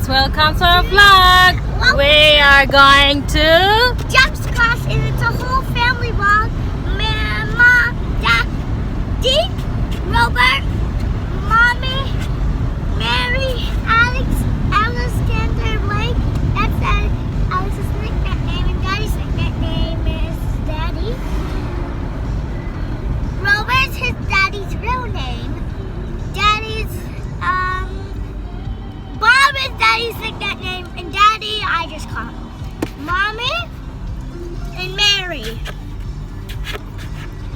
guys, welcome to our vlog. We are going to Jeff's class, and it's a whole family vlog. Mama, Daddy, Robert, Mommy, Mary, Alex, Alexander, Blake. That's Alex's nickname, and Daddy's nickname is Daddy. Robert's his daddy's real name. Daddy's Bob is Daddy's nickname, and Daddy I just call him Mommy and Mary.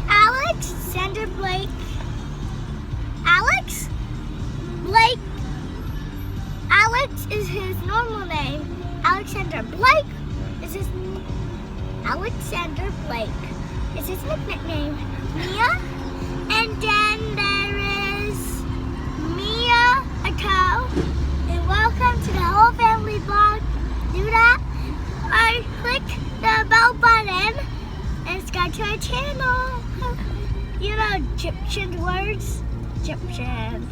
Alexander Blake. Blake. Alex is his normal name. Alexander Blake is his nickname. Mia, and then there is Mia Ato. And welcome to the whole family vlog. Do that or click the bell button and subscribe to our channel. You know Egyptian words? Egyptian.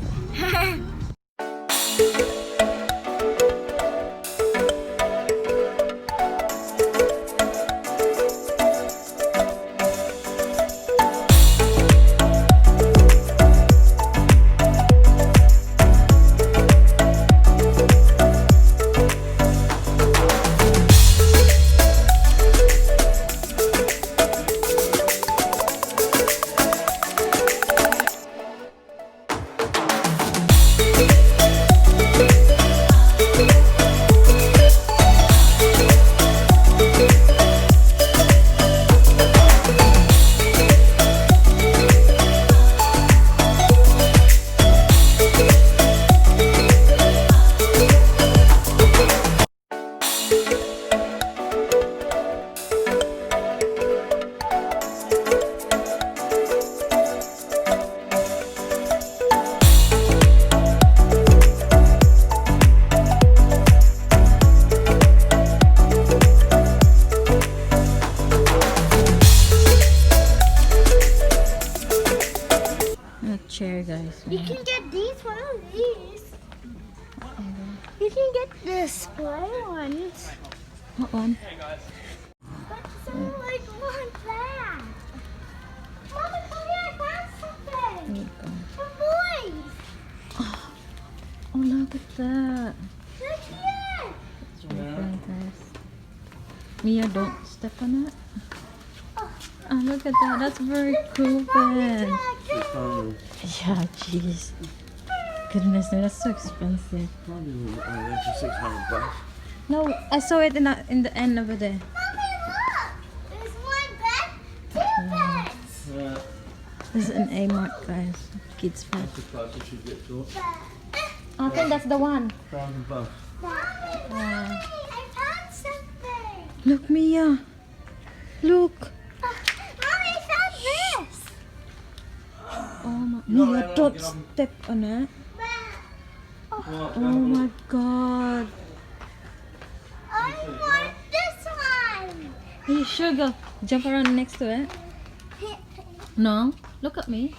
chair, guys. You can get one of these. You can get the display ones. What one? But some like want that. Mama, come here, I found something. Here you go. For boys. Oh, look at that. Look here. It's really fun, guys. Mia, don't step on it. Oh, look at that. That's very cool, Ben. Yeah, jeez. Goodness, no, that's so expensive. Probably for $600. No, I saw it in the end over there. Mommy, look. There's one bed, two beds. Yeah. This is an A-Mart, guys. Kids bed. That's the closest you get to it. I think that's the one. $1,000. Mommy, I found something. Look, Mia. Look. Mommy, I found this. Oh my. Mia, don't step on it. Oh my god. I want this one. Are you sure? Go jump around next to it. No, look at me.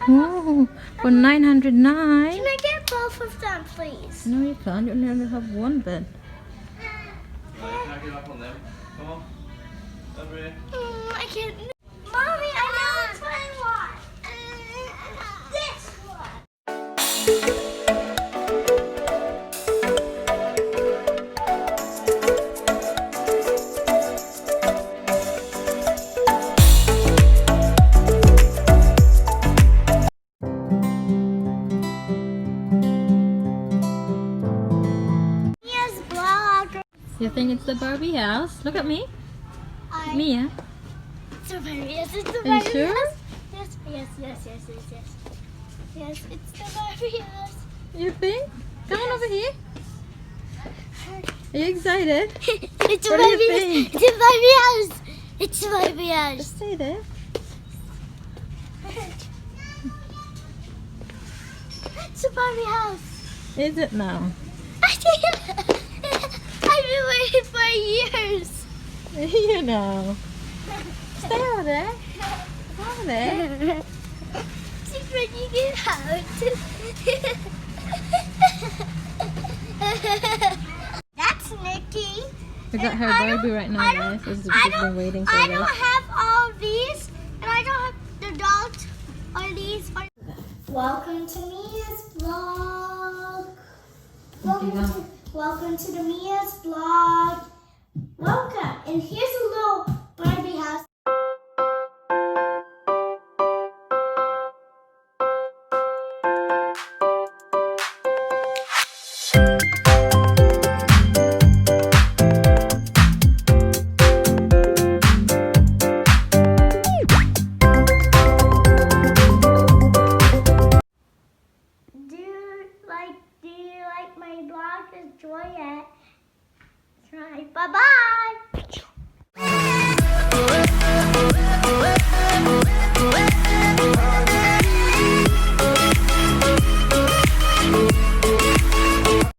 Oh, for 909. Can I get both of them, please? No, you can't. You only have one bed. Can I get up on them? Come on. Over here. I can't. Mommy, I know which one I want. This one. Mia's vlog. You think it's the Barbie house? Look at me. Mia. It's the Barbie. Yes, it's the Are you Barbie sure? house. Yes. Yes, it's the Barbie house. You think? Come on over here. Are you excited? It's a What do you Barbie. think? It's a Barbie house. It's a Barbie house. Just stay there. It's a Barbie house. Is it now? I've been waiting for years. You know. Stay over there. Over there. See, when you get out. That's Nikki. We got And her Barbie right now, guys. She's been waiting for I this. don't have all these, and I don't have the dogs or these. Welcome to MIAS vlog. Welcome to the MIAS vlog. Welcome. And here's